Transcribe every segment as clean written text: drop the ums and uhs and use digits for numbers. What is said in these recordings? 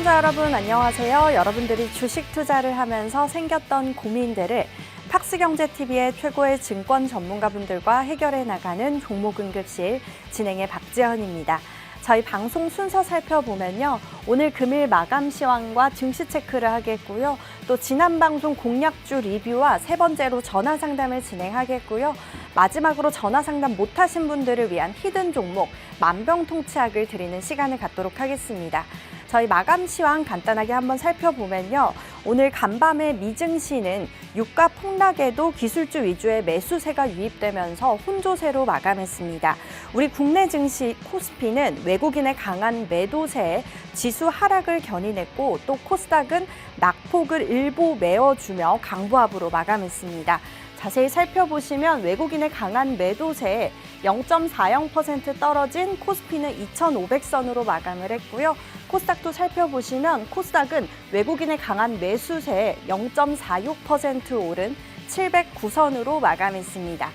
시청자 여러분 안녕하세요. 여러분들이 주식 투자를 하면서 생겼던 고민들을 팍스경제TV의 최고의 증권 전문가분들과 해결해 나가는 종목응급실 진행의 박지현입니다. 저희 방송 순서 살펴보면요. 오늘 금일 마감 시황과 증시 체크를 하겠고요. 또 지난 방송 공략주 리뷰와 세 번째로 전화 상담을 진행하겠고요. 마지막으로 전화 상담 못하신 분들을 위한 히든 종목 만병통치약을 드리는 시간을 갖도록 하겠습니다. 저희 마감 시황 간단하게 한번 살펴보면요. 오늘 간밤에 미증시는 유가 폭락에도 기술주 위주의 매수세가 유입되면서 혼조세로 마감했습니다. 우리 국내 증시 코스피는 외국인의 강한 매도세에 지수 하락을 견인했고 또 코스닥은 낙폭을 일부 메워주며 강보합으로 마감했습니다. 자세히 살펴보시면 외국인의 강한 매도세에 0.40% 떨어진 코스피는 2,500선으로 마감을 했고요. 코스닥도 살펴보시면 코스닥은 외국인의 강한 매수세에 0.46% 오른 709선으로 마감했습니다.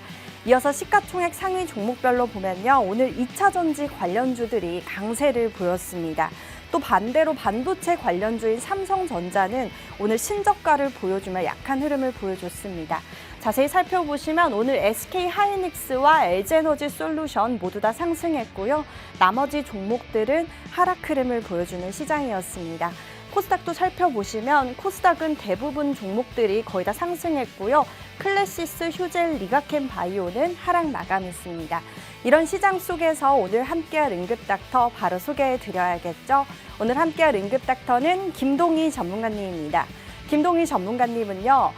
이어서 시가총액 상위 종목별로 보면요. 오늘 2차전지 관련주들이 강세를 보였습니다. 또 반대로 반도체 관련주인 삼성전자는 오늘 신저가를 보여주며 약한 흐름을 보여줬습니다. 자세히 살펴보시면 오늘 SK하이닉스와 LG에너지솔루션 모두 다 상승했고요. 나머지 종목들은 하락 흐름을 보여주는 시장이었습니다. 코스닥도 살펴보시면 코스닥은 대부분 종목들이 거의 다 상승했고요. 클래시스, 휴젤, 리가캠 바이오는 하락 마감했습니다. 이런 시장 속에서 오늘 함께할 응급닥터 바로 소개해드려야겠죠. 오늘 함께할 응급닥터는 김동희 전문가님입니다. 김동희 전문가님은요,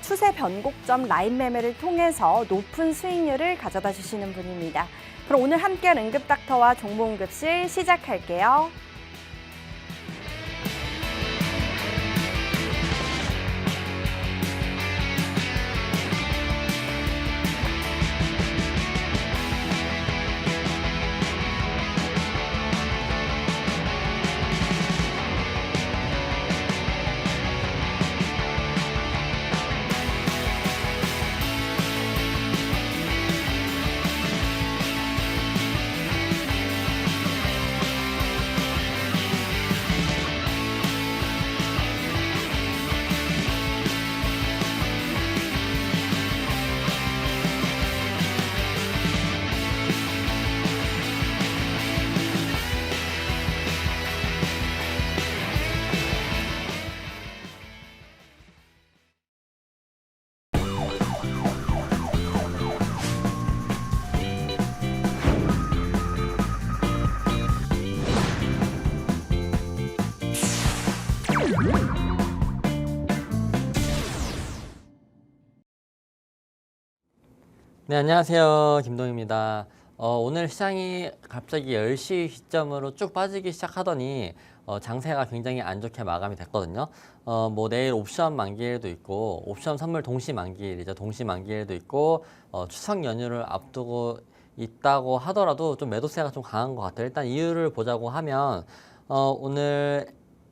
추세 변곡점 라인 매매를 통해서 높은 수익률을 가져다 주시는 분입니다. 그럼 오늘 함께할 응급닥터와 종목응급실 시작할게요. 네, 안녕하세요. 김동희입니다. 오늘 시장이 갑자기 10시 시점으로 쭉 빠지기 시작하더니 장세가 굉장히 안 좋게 마감이 됐거든요. 뭐 내일 옵션 만기일도 있고 옵션 선물 동시 만기일이죠. 동시 만기일도 있고 추석 연휴를 앞두고 있다고 하더라도 좀 매도세가 좀 강한 것 같아요. 일단 이유를 보자고 하면 오늘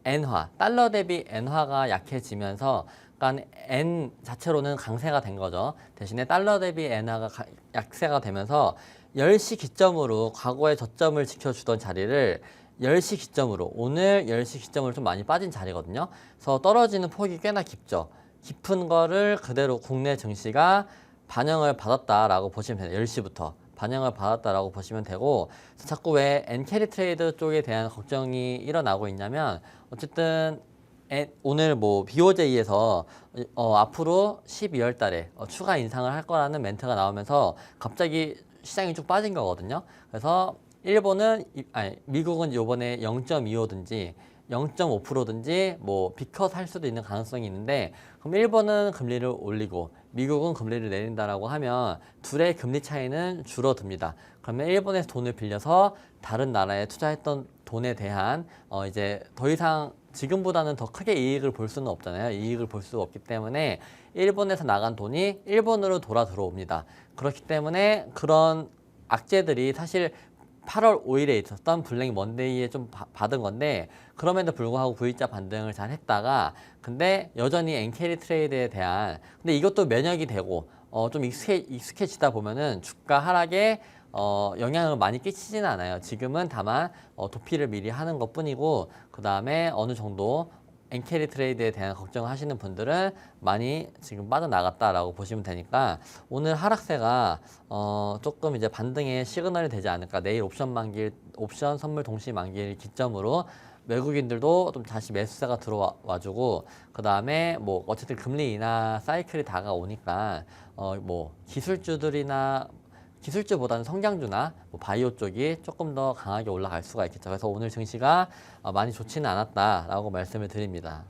엔화, 달러 대비 엔화가 약해지면서 약간 엔 자체로는 강세가 된 거죠. 대신에 달러 대비 엔화가 약세가 되면서 10시 기점으로 과거의 저점을 지켜주던 자리를 10시 기점으로 오늘 10시 기점으로 좀 많이 빠진 자리거든요. 그래서 떨어지는 폭이 꽤나 깊죠. 깊은 거를 그대로 국내 증시가 반영을 받았다라고 보시면 돼요. 10시부터. 반영을 받았다라고 보시면 되고 자꾸 왜 엔캐리 트레이드 쪽에 대한 걱정이 일어나고 있냐면 어쨌든 오늘 뭐 BOJ에서 앞으로 12월 달에 추가 인상을 할 거라는 멘트가 나오면서 갑자기 시장이 쭉 빠진 거거든요. 그래서 미국은 이번에 0.25든지 0.5%든지 뭐 비컷 할 수도 있는 가능성이 있는데 그럼 일본은 금리를 올리고 미국은 금리를 내린다라고 하면 둘의 금리 차이는 줄어듭니다. 그러면 일본에서 돈을 빌려서 다른 나라에 투자했던 돈에 대한 이제 더 이상 지금보다는 더 크게 이익을 볼 수는 없잖아요. 이익을 볼 수가 없기 때문에 일본에서 나간 돈이 일본으로 돌아 들어옵니다. 그렇기 때문에 그런 악재들이 사실 8월 5일에 있었던 블랙 먼데이에 좀 받은 건데 그럼에도 불구하고 V자 반등을 잘 했다가 근데 여전히 엔캐리 트레이드에 대한 근데 이것도 면역이 되고 좀 익숙해지다 보면은 주가 하락에 영향을 많이 끼치지는 않아요. 지금은 다만 도피를 미리 하는 것뿐이고 그 다음에 어느 정도 엔캐리 트레이드에 대한 걱정을 하시는 분들은 많이 지금 빠져나갔다라고 보시면 되니까 오늘 하락세가 조금 이제 반등의 시그널이 되지 않을까. 내일 옵션 선물 동시 만기일 기점으로 외국인들도 좀 다시 매수세가 들어와주고 그 다음에 뭐 어쨌든 금리 인하 사이클이 다가오니까 뭐 기술주보다는 성장주나 뭐 바이오 쪽이 조금 더 강하게 올라갈 수가 있겠죠. 그래서 오늘 증시가 많이 좋지는 않았다라고 말씀을 드립니다.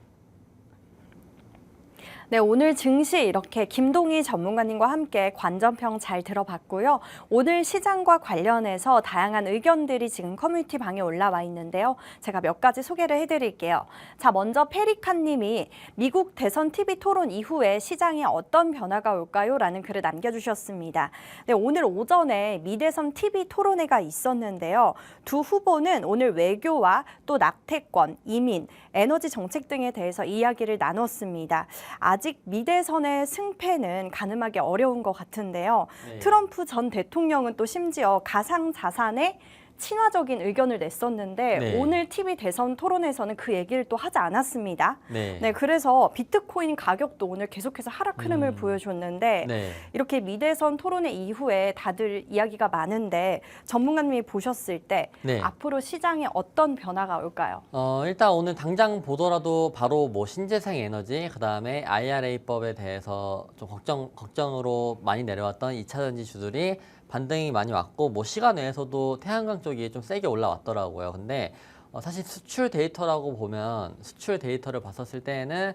네, 오늘 증시 이렇게 김동희 전문가님과 함께 관전평 잘 들어봤고요. 오늘 시장과 관련해서 다양한 의견들이 지금 커뮤니티 방에 올라와 있는데요. 제가 몇 가지 소개를 해드릴게요. 자, 먼저 페리칸 님이 미국 대선 TV 토론 이후에 시장에 어떤 변화가 올까요? 라는 글을 남겨주셨습니다. 네, 오늘 오전에 미대선 TV 토론회가 있었는데요. 두 후보는 오늘 외교와 또 낙태권, 이민, 에너지 정책 등에 대해서 이야기를 나눴습니다. 아직 미대선의 승패는 가늠하기 어려운 것 같은데요. 네. 트럼프 전 대통령은 또 심지어 가상자산에 친화적인 의견을 냈었는데 네. 오늘 TV 대선 토론에서는 그 얘기를 또 하지 않았습니다. 네. 네, 그래서 비트코인 가격도 오늘 계속해서 하락 흐름을 보여줬는데 네. 이렇게 미대선 토론회 이후에 다들 이야기가 많은데 전문가님이 보셨을 때 네. 앞으로 시장에 어떤 변화가 올까요? 일단 오늘 당장 보더라도 바로 뭐 신재생 에너지, 그 다음에 IRA법에 대해서 좀 걱정으로 많이 내려왔던 2차 전지 주들이 반등이 많이 왔고, 뭐 시간 외에서도 태양광 쪽이 좀 세게 올라왔더라고요. 근데 사실 수출 데이터라고 보면 수출 데이터를 봤었을 때에는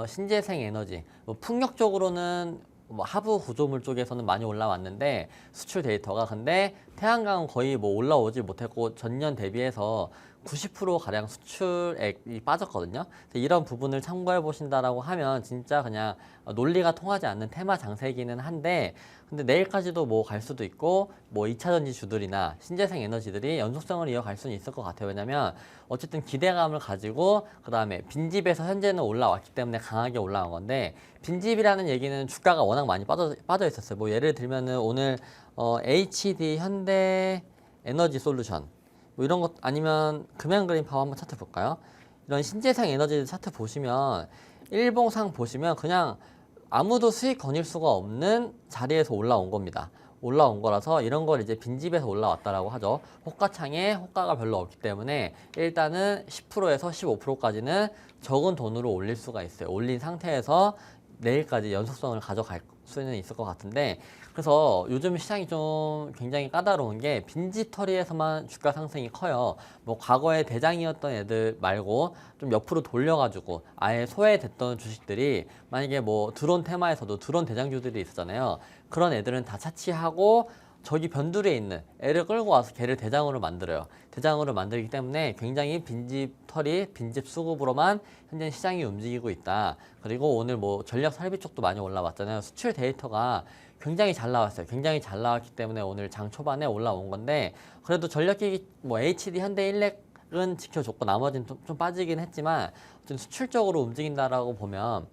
신재생 에너지, 뭐 풍력적으로는 뭐 하부 구조물 쪽에서는 많이 올라왔는데 수출 데이터가, 근데 태양광은 거의 뭐 올라오지 못했고 전년 대비해서 90%가량 수출액이 빠졌거든요. 그래서 이런 부분을 참고해 보신다라고 하면 진짜 그냥 논리가 통하지 않는 테마 장세이기는 한데, 근데 내일까지도 뭐 갈 수도 있고 뭐 2차 전지 주들이나 신재생 에너지들이 연속성을 이어갈 수는 있을 것 같아요. 왜냐면 어쨌든 기대감을 가지고 그 다음에 빈집에서 현재는 올라왔기 때문에 강하게 올라온 건데, 빈집이라는 얘기는 주가가 워낙 많이 빠져 있었어요. 뭐 예를 들면은 오늘 HD 현대 에너지 솔루션 뭐 이런 것, 아니면 금양그린 파워 한번 차트 볼까요? 이런 신재생 에너지 차트 보시면 일봉상 보시면 그냥 아무도 수익 거닐 수가 없는 자리에서 올라온 겁니다. 올라온 거라서 이런 걸 이제 빈집에서 올라왔다라고 하죠. 호가창에 호가가 별로 없기 때문에 일단은 10%에서 15%까지는 적은 돈으로 올릴 수가 있어요. 올린 상태에서 내일까지 연속성을 가져갈 수는 있을 것 같은데, 그래서 요즘 시장이 좀 굉장히 까다로운 게 빈집털이에서만 주가 상승이 커요. 뭐 과거에 대장이었던 애들 말고 좀 옆으로 돌려가지고 아예 소외됐던 주식들이, 만약에 뭐 드론 테마에서도 드론 대장주들이 있었잖아요. 그런 애들은 다 차치하고 저기 변두리에 있는 애를 끌고 와서 걔를 대장으로 만들어요. 대장으로 만들기 때문에 굉장히 빈집 수급으로만 현재 시장이 움직이고 있다. 그리고 오늘 뭐 전력 설비 쪽도 많이 올라왔잖아요. 수출 데이터가 굉장히 잘 나왔어요. 굉장히 잘 나왔기 때문에 오늘 장 초반에 올라온 건데, 그래도 전력기기 뭐 HD 현대일렉은 지켜줬고 나머지는 좀 빠지긴 했지만 어쨌든 수출적으로 움직인다라고 보면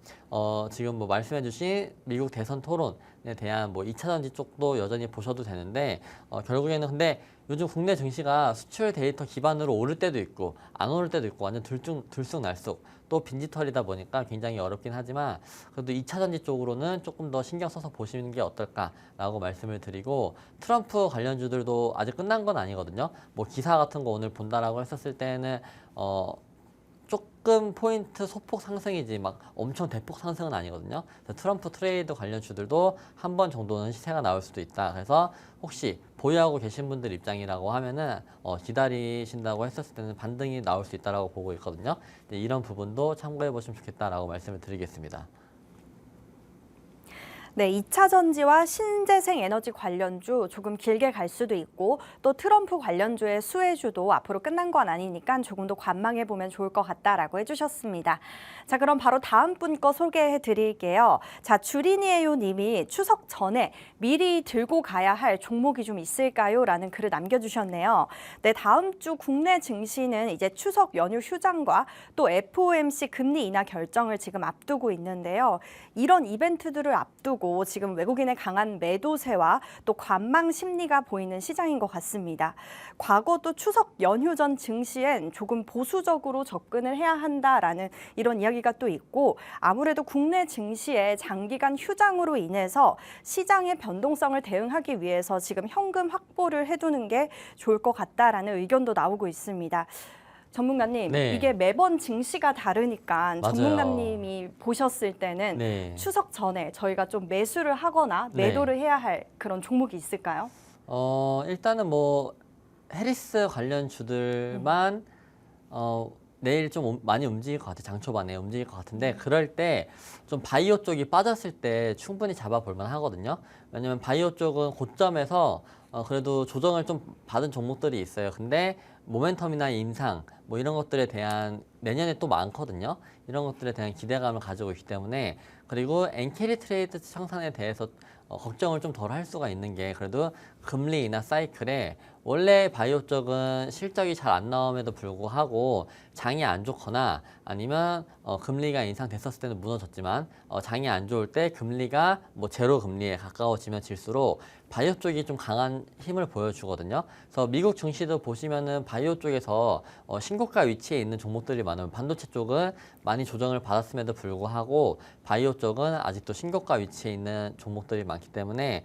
지금 뭐 말씀해주신 미국 대선 토론에 대한 뭐 2차 전지 쪽도 여전히 보셔도 되는데, 결국에는 근데 요즘 국내 증시가 수출 데이터 기반으로 오를 때도 있고 안 오를 때도 있고 완전 들쑥날쑥 또 빈집털이다 보니까 굉장히 어렵긴 하지만, 그래도 2차 전지 쪽으로는 조금 더 신경 써서 보시는 게 어떨까라고 말씀을 드리고, 트럼프 관련주들도 아직 끝난 건 아니거든요. 뭐 기사 같은 거 오늘 본다라고 했었을 때는 조금 포인트 소폭 상승이지 막 엄청 대폭 상승은 아니거든요. 그래서 트럼프 트레이드 관련 주들도 한 번 정도는 시세가 나올 수도 있다. 그래서 혹시 보유하고 계신 분들 입장이라고 하면은 기다리신다고 했었을 때는 반등이 나올 수 있다라고 보고 있거든요. 이런 부분도 참고해 보시면 좋겠다라고 말씀을 드리겠습니다. 네, 2차 전지와 신재생 에너지 관련주 조금 길게 갈 수도 있고, 또 트럼프 관련주의 수혜주도 앞으로 끝난 건 아니니까 조금 더 관망해 보면 좋을 것 같다라고 해주셨습니다. 자, 그럼 바로 다음 분 거 소개해 드릴게요. 자, 주린이에요 님이 추석 전에 미리 들고 가야 할 종목이 좀 있을까요? 라는 글을 남겨주셨네요. 네, 다음 주 국내 증시는 이제 추석 연휴 휴장과 또 FOMC 금리 인하 결정을 지금 앞두고 있는데요. 이런 이벤트들을 앞두고 그리고 지금 외국인의 강한 매도세와 또 관망 심리가 보이는 시장인 것 같습니다. 과거도 추석 연휴 전 증시엔 조금 보수적으로 접근을 해야 한다라는 이런 이야기가 또 있고 아무래도 국내 증시의 장기간 휴장으로 인해서 시장의 변동성을 대응하기 위해서 지금 현금 확보를 해두는 게 좋을 것 같다라는 의견도 나오고 있습니다. 전문가님, 네. 이게 매번 증시가 다르니까 맞아요. 전문가님이 보셨을 때는 네. 추석 전에 저희가 좀 매수를 하거나 네. 매도를 해야 할 그런 종목이 있을까요? 일단은 뭐 해리스 관련 주들만 내일 좀 많이 움직일 것 같아요. 장 초반에 움직일 것 같은데 그럴 때 좀 바이오 쪽이 빠졌을 때 충분히 잡아볼 만 하거든요. 왜냐면 바이오 쪽은 고점에서 그래도 조정을 좀 받은 종목들이 있어요. 근데 모멘텀이나 인상 뭐 이런 것들에 대한 내년에 또 많거든요. 이런 것들에 대한 기대감을 가지고 있기 때문에 그리고 엔캐리 트레이드 청산에 대해서 걱정을 좀 덜 할 수가 있는 게 그래도 금리나 사이클에 원래 바이오 쪽은 실적이 잘 안 나옴에도 불구하고 장이 안 좋거나 아니면 금리가 인상됐었을 때는 무너졌지만 장이 안 좋을 때 금리가 뭐 제로 금리에 가까워지면 질수록 바이오 쪽이 좀 강한 힘을 보여주거든요. 그래서 미국 증시도 보시면은 바이오 쪽에서 신고가 위치에 있는 종목들이 많아요. 반도체 쪽은 많이 조정을 받았음에도 불구하고 바이오 쪽은 아직도 신고가 위치에 있는 종목들이 많기 때문에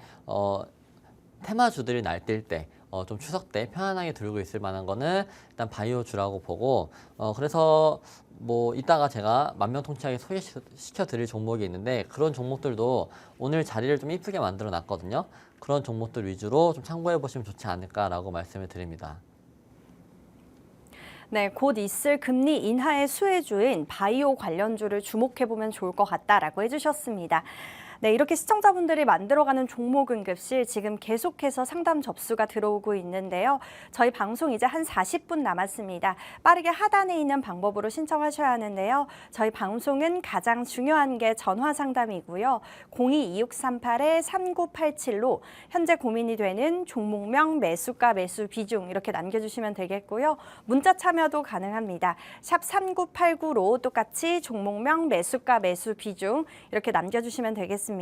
테마주들이 날뛸 때 좀 추석 때 편안하게 들고 있을 만한 거는 일단 바이오주라고 보고 그래서 뭐 이따가 제가 만명통치하게 소개시켜 드릴 종목이 있는데 그런 종목들도 오늘 자리를 좀 이쁘게 만들어 놨거든요. 그런 종목들 위주로 좀 참고해 보시면 좋지 않을까라고 말씀을 드립니다. 네, 곧 있을 금리 인하의 수혜주인 바이오 관련주를 주목해보면 좋을 것 같다라고 해주셨습니다. 네, 이렇게 시청자분들이 만들어가는 종목응급실 지금 계속해서 상담 접수가 들어오고 있는데요. 저희 방송 이제 한 40분 남았습니다. 빠르게 하단에 있는 방법으로 신청하셔야 하는데요. 저희 방송은 가장 중요한 게 전화 상담이고요. 02-2638-3987로 현재 고민이 되는 종목명, 매수가, 매수 비중 이렇게 남겨주시면 되겠고요. 문자 참여도 가능합니다. 샵 3989로 똑같이 종목명, 매수가, 매수 비중 이렇게 남겨주시면 되겠습니다.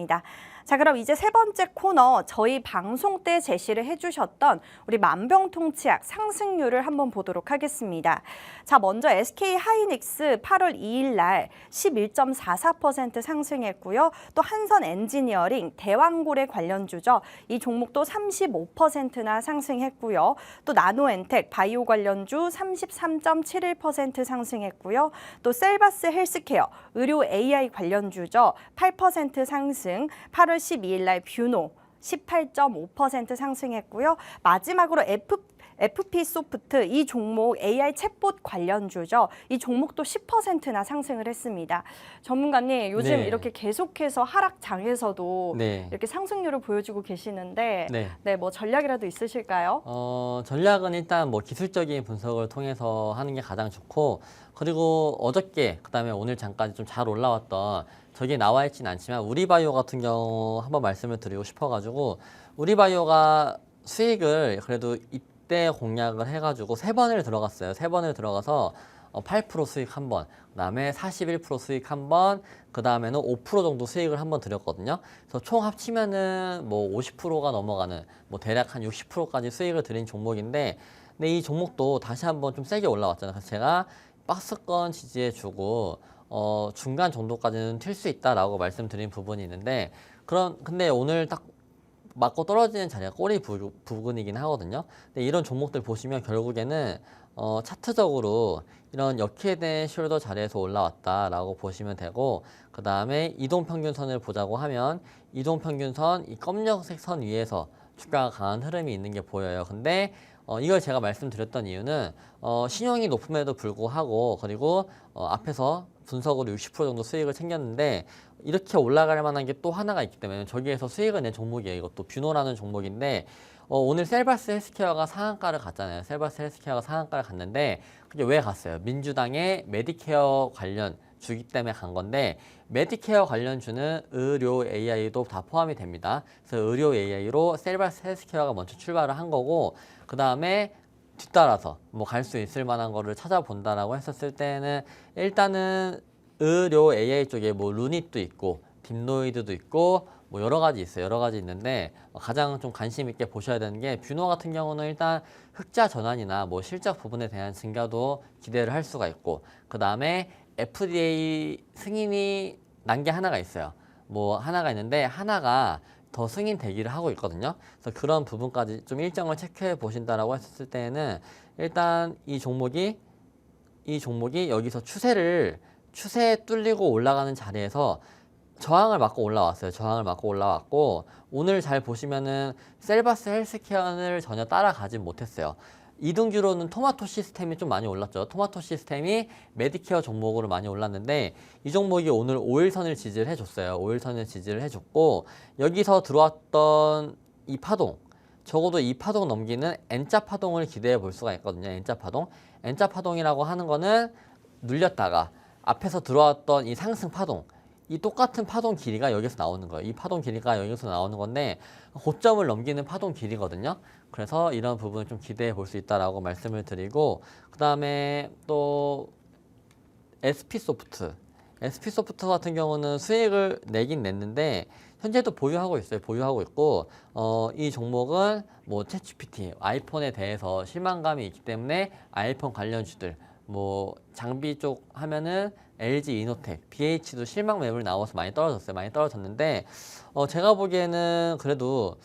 자, 그럼 이제 세 번째 코너 저희 방송 때 제시를 해주셨던 우리 만병통치약 상승률을 한번 보도록 하겠습니다. 자, 먼저 SK 하이닉스 8월 2일 날 11.44% 상승했고요. 또 한선 엔지니어링 대왕고래 관련주죠. 이 종목도 35%나 상승했고요. 또 나노엔텍 바이오 관련주 33.71% 상승했고요. 또 셀바스 헬스케어 의료 AI 관련주죠. 8% 상승. 8월 12일 날 뷰노 18.5% 상승했고요. 마지막으로 FP 소프트 이 종목 AI 챗봇 관련주죠. 이 종목도 10%나 상승을 했습니다. 전문가님 요즘 네. 이렇게 계속해서 하락장에서도 네. 이렇게 상승률을 보여주고 계시는데 네. 뭐 전략이라도 있으실까요? 전략은 일단 뭐 기술적인 분석을 통해서 하는 게 가장 좋고 그리고 어저께 그다음에 오늘 잠깐 좀 잘 올라왔던 저기 나와 있진 않지만 우리바이오 같은 경우 한번 말씀을 드리고 싶어가지고 우리바이오가 수익을 그래도 이때 공략을 해가지고 3번을 들어갔어요. 3번을 들어가서 8% 수익 한 번, 그다음에 41% 수익 한 번, 그 다음에는 5% 정도 수익을 한 번 드렸거든요. 그래서 총 합치면은 뭐 50%가 넘어가는 뭐 대략 한 60%까지 수익을 드린 종목인데, 근데 이 종목도 다시 한번 좀 세게 올라왔잖아요. 그래서 제가 박스권 지지해 주고 중간 정도까지는 튈 수 있다라고 말씀드린 부분이 있는데 근데 오늘 딱 맞고 떨어지는 자리가 꼬리 부근이긴 하거든요. 근데 이런 종목들 보시면 결국에는 차트적으로 이런 역회된 숄더 자리에서 올라왔다라고 보시면 되고 그 다음에 이동평균선을 보자고 하면 이동평균선 이 검정색 선 위에서 주가가 강한 흐름이 있는 게 보여요. 근데 이걸 제가 말씀드렸던 이유는 신용이 높음에도 불구하고 그리고 앞에서 분석으로 60% 정도 수익을 챙겼는데 이렇게 올라갈 만한 게 또 하나가 있기 때문에 저기에서 수익을 낸 종목이에요. 이것도 뷰노라는 종목인데 오늘 셀바스 헬스케어가 상한가를 갔잖아요. 셀바스 헬스케어가 상한가를 갔는데 그게 왜 갔어요? 민주당의 메디케어 관련 주기 때문에 간 건데 메디케어 관련주는 의료 AI도 다 포함이 됩니다. 그래서 의료 AI로 셀바스 헬스케어가 먼저 출발을 한 거고 그 다음에 뒤따라서 뭐 갈 수 있을 만한 거를 찾아본다라고 했었을 때는 일단은 의료 AI 쪽에 뭐 루닛도 있고 딥노이드도 있고 뭐 여러 가지 있어요. 여러 가지 있는데 가장 좀 관심 있게 보셔야 되는 게 뷰노 같은 경우는 일단 흑자 전환이나 뭐 실적 부분에 대한 증가도 기대를 할 수가 있고, 그 다음에 FDA 승인이 난 게 하나가 있어요. 뭐 하나가 있는데 하나가 더 승인 대기를 하고 있거든요. 그래서 그런 부분까지 좀 일정을 체크해 보신다라고 했을 때는 일단 이 종목이 여기서 추세 뚫리고 올라가는 자리에서 저항을 맞고 올라왔어요. 저항을 맞고 올라왔고, 오늘 잘 보시면은 셀바스 헬스케어를 전혀 따라가진 못했어요. 이등주로는 토마토 시스템이 좀 많이 올랐죠. 토마토 시스템이 메디케어 종목으로 많이 올랐는데 이 종목이 오늘 5일선을 지지를 해줬어요. 5일선을 지지를 해줬고, 여기서 들어왔던 이 파동, 적어도 이 파동 넘기는 N자 파동을 기대해 볼 수가 있거든요. N자 파동. N자 파동이라고 하는 거는 눌렸다가 앞에서 들어왔던 이 상승 파동, 이 똑같은 파동 길이가 여기서 나오는 거예요. 이 파동 길이가 여기서 나오는 건데 고점을 넘기는 파동 길이거든요. 그래서 이런 부분을 좀 기대해 볼 수 있다라고 말씀을 드리고, 그 다음에 또 SP소프트 같은 경우는 수익을 내긴 냈는데 현재도 보유하고 있어요. 보유하고 있고, 이 종목은 뭐 챗GPT, 아이폰에 대해서 실망감이 있기 때문에 아이폰 관련주들, 뭐 장비 쪽 하면은 LG 이노텍, BH도 실망 매물 나와서 많이 떨어졌어요. 많이 떨어졌는데 제가 보기에는 그래도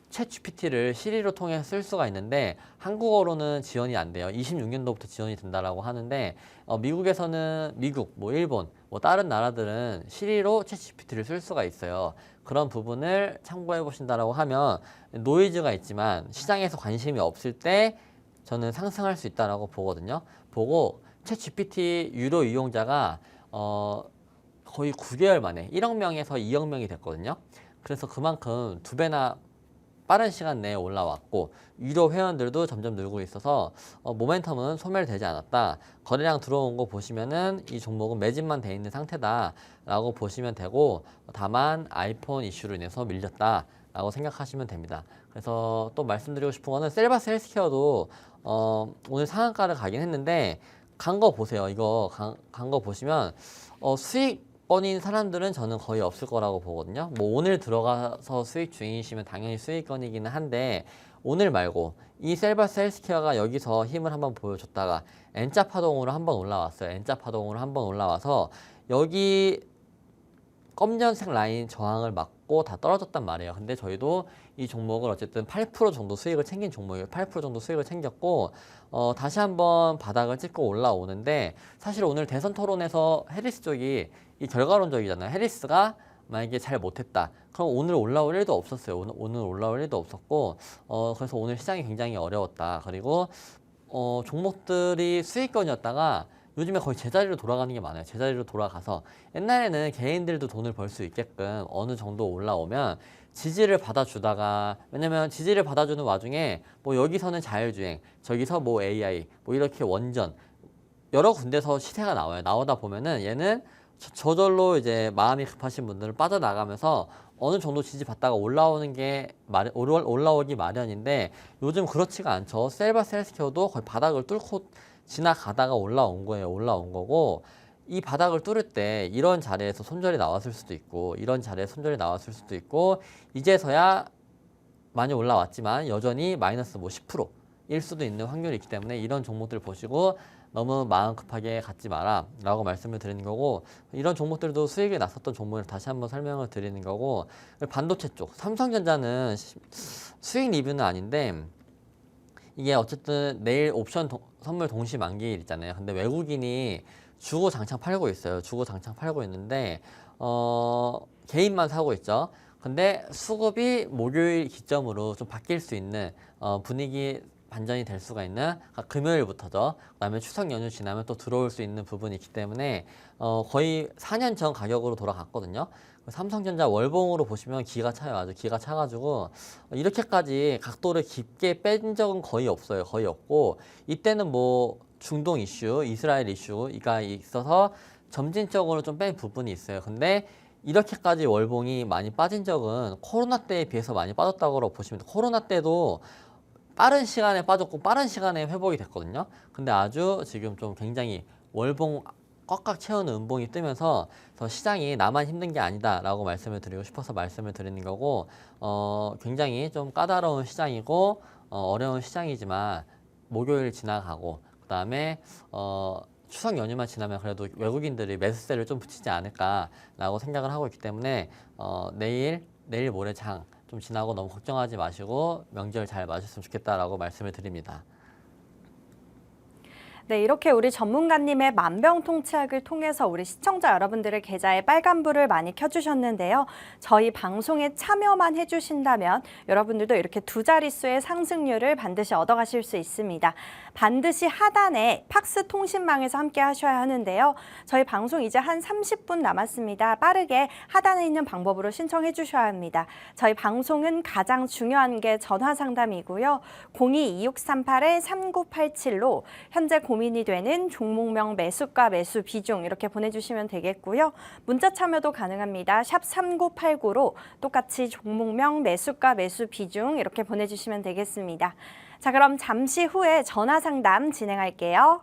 챗GPT를 시리로 통해 쓸 수가 있는데 한국어로는 지원이 안 돼요. 26년도부터 지원이 된다라고 하는데 미국에서는 뭐 일본, 뭐 다른 나라들은 시리로 챗GPT를 쓸 수가 있어요. 그런 부분을 참고해 보신다라고 하면 노이즈가 있지만 시장에서 관심이 없을 때 저는 상승할 수 있다라고 보거든요. 보고 챗GPT 유료 이용자가 거의 9개월 만에 1억 명에서 2억 명이 됐거든요. 그래서 그만큼 2배나 빠른 시간 내에 올라왔고 유료 회원들도 점점 늘고 있어서 모멘텀은 소멸되지 않았다. 거래량 들어온 거 보시면은 이 종목은 매집만 돼 있는 상태다라고 보시면 되고, 다만 아이폰 이슈로 인해서 밀렸다라고 생각하시면 됩니다. 그래서 또 말씀드리고 싶은 거는 셀바스 헬스케어도 오늘 상한가를 가긴 했는데 간 거 보세요. 이거 간 거 보시면 수익권인 사람들은 저는 거의 없을 거라고 보거든요. 뭐 오늘 들어가서 수익 중이시면 당연히 수익권이기는 한데 오늘 말고 이 셀바스 헬스케어가 여기서 힘을 한번 보여줬다가 N자 파동으로 한번 올라왔어요. N자 파동으로 한번 올라와서 여기 검정색 라인 저항을 맞고 다 떨어졌단 말이에요. 근데 저희도 이 종목을 어쨌든 8% 정도 수익을 챙긴 종목이에요. 8% 정도 수익을 챙겼고 다시 한번 바닥을 찍고 올라오는데, 사실 오늘 대선 토론에서 해리스 쪽이 이 결과론적이잖아요. 해리스가 만약에 잘 못했다, 그럼 오늘 올라올 일도 없었어요. 오늘 올라올 일도 없었고 그래서 오늘 시장이 굉장히 어려웠다. 그리고 종목들이 수익권이었다가 요즘에 거의 제자리로 돌아가는 게 많아요. 제자리로 돌아가서 옛날에는 개인들도 돈을 벌 수 있게끔 어느 정도 올라오면 지지를 받아주다가, 왜냐면 지지를 받아주는 와중에 뭐 여기서는 자율주행, 저기서 뭐 AI, 뭐 이렇게 원전 여러 군데서 시세가 나와요. 나오다 보면은 얘는 저절로 이제 마음이 급하신 분들은 빠져나가면서 어느 정도 지지받다가 올라오기 마련인데 요즘 그렇지가 않죠. 셀바스 헬스케어도 거의 바닥을 뚫고 지나가다가 올라온 거예요. 올라온 거고, 이 바닥을 뚫을 때 이런 자리에서 손절이 나왔을 수도 있고 이런 자리에서 손절이 나왔을 수도 있고, 이제서야 많이 올라왔지만 여전히 마이너스 뭐 10%일 수도 있는 확률이 있기 때문에 이런 종목들 보시고 너무 마음 급하게 갖지 마라 라고 말씀을 드리는 거고, 이런 종목들도 수익이 났었던 종목을 다시 한번 설명을 드리는 거고, 반도체 쪽 삼성전자는 수익 리뷰는 아닌데 이게 어쨌든 내일 옵션 선물 동시 만기일 있잖아요. 근데 외국인이 주고장창 팔고 있어요. 주고장창 팔고 있는데 개인만 사고 있죠. 근데 수급이 목요일 기점으로 좀 바뀔 수 있는 분위기 반전이 될 수가 있는 금요일부터죠. 그다음에 추석 연휴 지나면 또 들어올 수 있는 부분이 있기 때문에 거의 4년 전 가격으로 돌아갔거든요. 삼성전자 월봉으로 보시면 기가 차요. 아주 기가 차가지고 이렇게까지 각도를 깊게 뺀 적은 거의 없어요. 거의 없고, 이때는 뭐 중동 이슈, 이스라엘 이슈가 있어서 점진적으로 좀 뺀 부분이 있어요. 근데 이렇게까지 월봉이 많이 빠진 적은 코로나 때에 비해서 많이 빠졌다고 보시면 돼요. 코로나 때도 빠른 시간에 빠졌고 빠른 시간에 회복이 됐거든요. 근데 아주 지금 좀 굉장히 월봉 꽉꽉 채우는 음봉이 뜨면서 더 시장이 나만 힘든 게 아니다라고 말씀을 드리고 싶어서 말씀을 드리는 거고 굉장히 좀 까다로운 시장이고 어려운 시장이지만 목요일 지나가고 그다음에 추석 연휴만 지나면 그래도 외국인들이 매수세를 좀 붙이지 않을까라고 생각을 하고 있기 때문에 내일 모레 장 좀 지나고 너무 걱정하지 마시고 명절 잘 맞으셨으면 좋겠다라고 말씀을 드립니다. 네, 이렇게 우리 전문가님의 만병통치약을 통해서 우리 시청자 여러분들의 계좌에 빨간불을 많이 켜주셨는데요. 저희 방송에 참여만 해주신다면 여러분들도 이렇게 두 자릿수의 상승률을 반드시 얻어가실 수 있습니다. 반드시 하단에 팍스 통신망에서 함께 하셔야 하는데요. 저희 방송 이제 한 30분 남았습니다. 빠르게 하단에 있는 방법으로 신청해 주셔야 합니다. 저희 방송은 가장 중요한 게 전화 상담이고요. 02-2638-3987로 현재 고민이 되는 종목명 매수가 매수 비중 이렇게 보내주시면 되겠고요. 문자 참여도 가능합니다. 샵 3989로 똑같이 종목명 매수가 매수 비중 이렇게 보내주시면 되겠습니다. 자, 그럼 잠시 후에 전화 상담 진행할게요.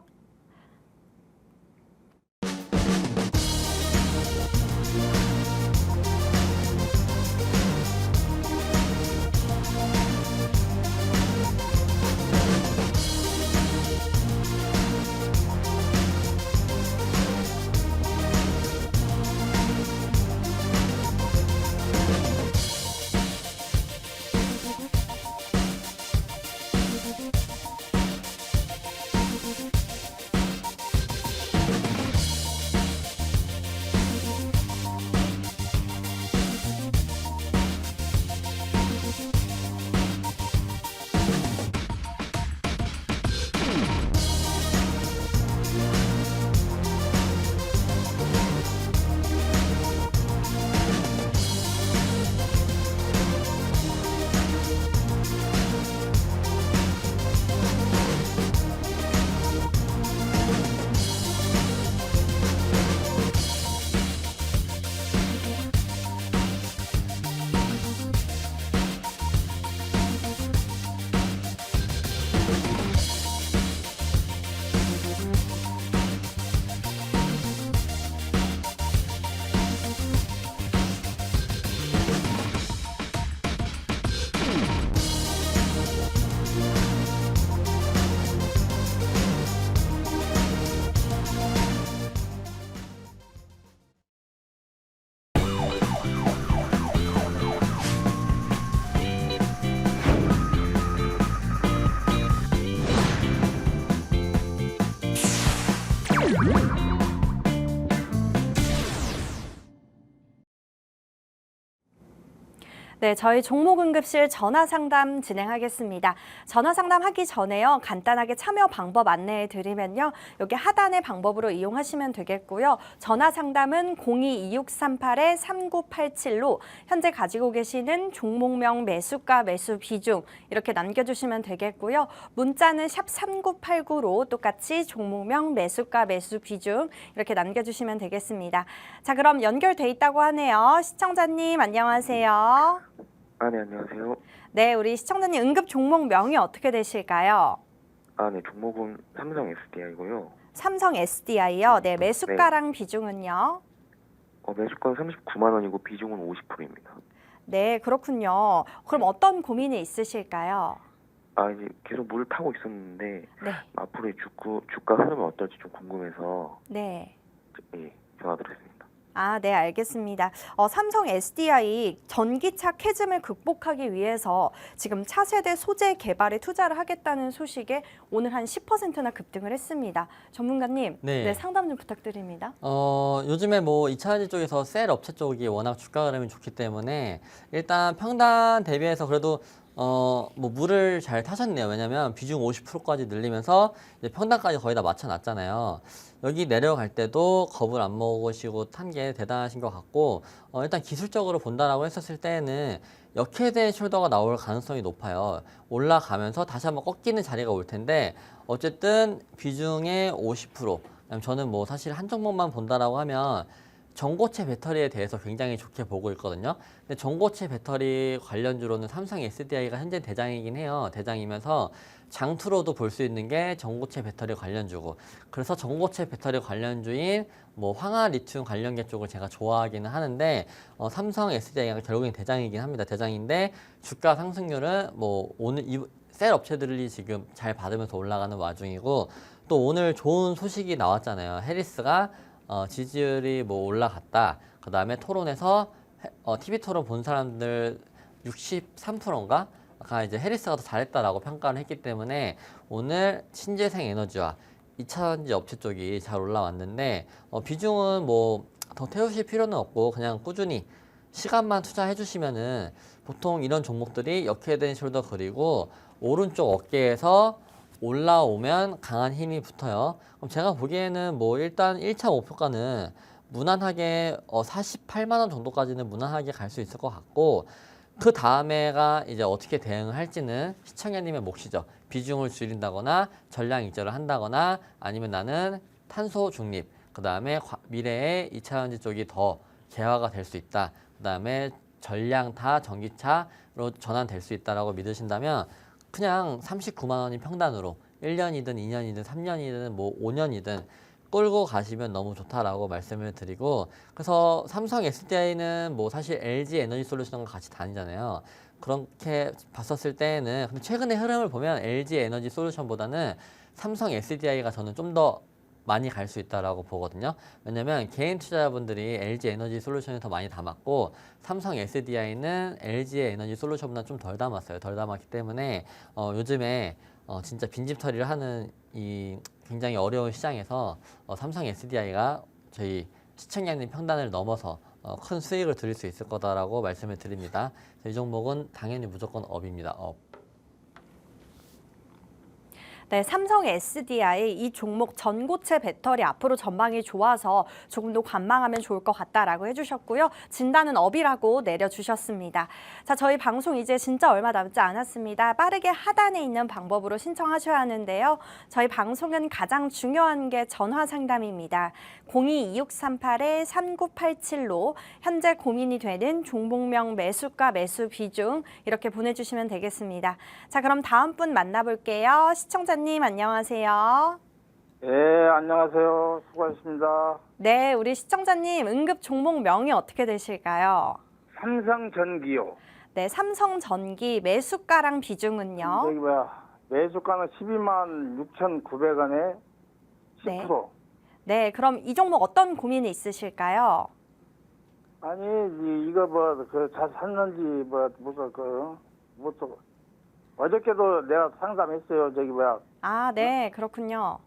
네, 저희 종목응급실 전화상담 진행하겠습니다. 전화상담 하기 전에요. 간단하게 참여 방법 안내해 드리면요. 여기 하단의 방법으로 이용하시면 되겠고요. 전화상담은 02-2638-3987로 현재 가지고 계시는 종목명 매수가 매수 비중 이렇게 남겨주시면 되겠고요. 문자는 샵 3989로 똑같이 종목명 매수가 매수 비중 이렇게 남겨주시면 되겠습니다. 자, 그럼 연결돼 있다고 하네요. 시청자님 안녕하세요. 네, 안녕하세요. 네, 우리 시청자님 응급 종목명이 어떻게 되실까요? 네, 종목은 삼성 SDI고요. 삼성 SDI요. 네, 매수가랑 비중은요? 매수가는 39만 원이고 비중은 50%입니다. 네, 그렇군요. 그럼 어떤 고민이 있으실까요? 이제 계속 물을 타고 있었는데 네. 앞으로의 주가 흐름이 어떨지 좀 궁금해서 네. 전화드렸습니다. 네, 알겠습니다. 삼성 SDI 전기차 캐즘을 극복하기 위해서 지금 차세대 소재 개발에 투자를 하겠다는 소식에 오늘 한 10%나 급등을 했습니다. 전문가님, 네. 상담 좀 부탁드립니다. 요즘에 뭐 2차전지 쪽에서 셀 업체 쪽이 워낙 주가 흐름이 좋기 때문에 일단 평단 대비해서 그래도 뭐 물을 잘 타셨네요. 왜냐면 비중 50%까지 늘리면서 이제 평단까지 거의 다 맞춰놨잖아요. 여기 내려갈 때도 겁을 안 먹으시고 탄 게 대단하신 것 같고 일단 기술적으로 본다라고 했었을 때는 역헤드 숄더가 나올 가능성이 높아요. 올라가면서 다시 한번 꺾이는 자리가 올 텐데 어쨌든 비중의 50% 저는 뭐 사실 한 종목만 본다라고 하면 전고체 배터리에 대해서 굉장히 좋게 보고 있거든요. 근데 전고체 배터리 관련주로는 삼성 SDI가 현재 대장이긴 해요. 대장이면서 장투로도 볼 수 있는 게 전고체 배터리 관련주고, 그래서 전고체 배터리 관련주인 뭐 황화 리튬 관련계 쪽을 제가 좋아하기는 하는데 삼성 SDI가 결국엔 대장이긴 합니다. 대장인데 주가 상승률은 뭐 오늘 셀 업체들이 지금 잘 받으면서 올라가는 와중이고, 또 오늘 좋은 소식이 나왔잖아요. 해리스가 지지율이 뭐 올라갔다. 그 다음에 토론에서 TV 토론 본 사람들 63%인가? 가 이제 해리스가 더 잘했다라고 평가를 했기 때문에 오늘 신재생 에너지와 2차전지 업체 쪽이 잘 올라왔는데 비중은 뭐 더 태우실 필요는 없고 그냥 꾸준히 시간만 투자해 주시면은 보통 이런 종목들이 역헤드 앤 숄더 그리고 오른쪽 어깨에서 올라오면 강한 힘이 붙어요. 그럼 제가 보기에는 뭐 일단 1차 목표가는 무난하게 48만 원 정도까지는 무난하게 갈 수 있을 것 같고, 그 다음에가 이제 어떻게 대응을 할지는 시청자님의 몫이죠. 비중을 줄인다거나 전량 익절을 한다거나 아니면 나는 탄소 중립, 그 다음에 미래의 2차전지 쪽이 더 개화가 될 수 있다. 그 다음에 전량타 전기차로 전환될 수 있다라고 믿으신다면 그냥 39만 원인 평단으로 1년이든 2년이든 3년이든 뭐 5년이든 끌고 가시면 너무 좋다라고 말씀을 드리고, 그래서 삼성 SDI는 뭐 사실 LG 에너지 솔루션과 같이 다니잖아요. 그렇게 봤었을 때에는 근데 최근의 흐름을 보면 LG 에너지 솔루션보다는 삼성 SDI가 저는 좀 더 많이 갈 수 있다라고 보거든요. 왜냐면 개인 투자자분들이 LG 에너지 솔루션에 더 많이 담았고 삼성 SDI는 LG 에너지 솔루션보다 좀 덜 담았어요. 덜 담았기 때문에 요즘에 진짜 빈집털이를 하는 이 굉장히 어려운 시장에서 삼성 SDI가 저희 시청자님 평단을 넘어서 큰 수익을 드릴 수 있을 거다라고 말씀을 드립니다. 이 종목은 당연히 무조건 업입니다. 업. 네, 삼성 SDI 이 종목 전고체 배터리 앞으로 전망이 좋아서 조금 더 관망하면 좋을 것 같다라고 해주셨고요. 진단은 업이라고 내려주셨습니다. 자, 저희 방송 이제 진짜 얼마 남지 않았습니다. 빠르게 하단에 있는 방법으로 신청하셔야 하는데요. 저희 방송은 가장 중요한 게 전화 상담입니다. 02-2638-3987로 현재 고민이 되는 종목명 매수가 매수 비중 이렇게 보내주시면 되겠습니다. 자, 그럼 다음 분 만나볼게요. 시청자님 안녕하세요. 네, 안녕하세요. 수고하셨습니다. 네, 우리 시청자님 응급 종목명이 어떻게 되실까요? 삼성전기요. 네, 삼성전기 매수가랑 비중은요? 저기 매수가는 12만 6,900원에 10%. 네, 그럼 이 종목 어떤 고민이 있으실까요? 아니, 이거 샀는지 어저께도 내가 상담했어요. 아, 네, 그렇군요.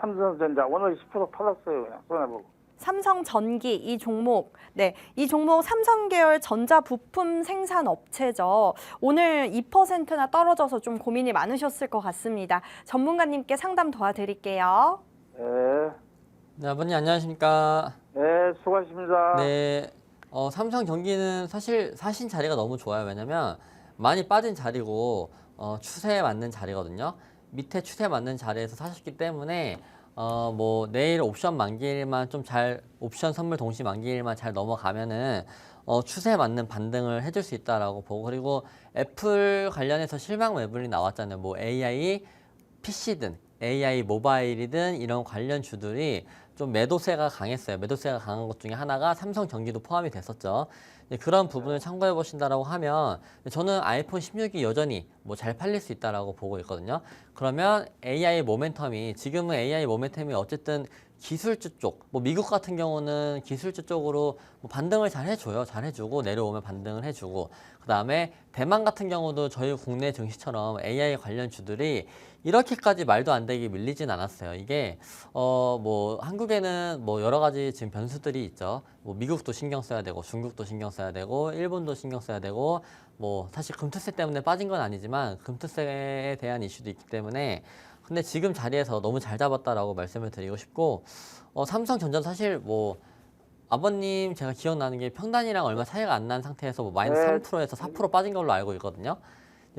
삼성전자 오늘 10% 팔았어요. 그냥 손해보고. 삼성전기 이 종목, 네, 이 종목 삼성 계열 전자 부품 생산 업체죠. 오늘 2%나 떨어져서 좀 고민이 많으셨을 것 같습니다. 전문가님께 상담 도와드릴게요. 네. 네, 아버님 안녕하십니까? 네, 수고하십니다. 네, 삼성전기는 사실 사신 자리가 너무 좋아요. 왜냐면 많이 빠진 자리고 추세에 맞는 자리거든요. 밑에 추세 맞는 자리에서 사셨기 때문에 뭐 내일 옵션 만기일만 좀 옵션 선물 동시 만기일만 잘 넘어가면은 추세에 맞는 반등을 해줄 수 있다라고 보고, 그리고 애플 관련해서 실망 매물이 나왔잖아요. 뭐 AI PC든 AI 모바일이든 이런 관련 주들이 좀 매도세가 강했어요. 매도세가 강한 것 중에 하나가 삼성전기도 포함이 됐었죠. 그런 부분을 참고해 보신다라고 하면 저는 아이폰 16이 여전히 뭐 잘 팔릴 수 있다라고 보고 있거든요. 그러면 AI 모멘텀이 지금은 AI 모멘텀이 어쨌든 기술주 쪽, 뭐 미국 같은 경우는 기술주 쪽으로 뭐 반등을 잘 해줘요. 잘 해주고 내려오면 반등을 해주고, 그 다음에 대만 같은 경우도 저희 국내 증시처럼 AI 관련 주들이 이렇게까지 말도 안 되게 밀리진 않았어요. 이게 뭐 한국에는 뭐 여러 가지 지금 변수들이 있죠. 뭐 미국도 신경 써야 되고 중국도 신경 써야 되고 일본도 신경 써야 되고, 뭐 사실 금투세 때문에 빠진 건 아니지만 금투세에 대한 이슈도 있기 때문에, 근데 지금 자리에서 너무 잘 잡았다라고 말씀을 드리고 싶고, 삼성전자는 사실 뭐 아버님 제가 기억나는 게 평단이랑 얼마 차이가 안 난 상태에서 뭐 마이너스 네. 3%에서 4% 빠진 걸로 알고 있거든요.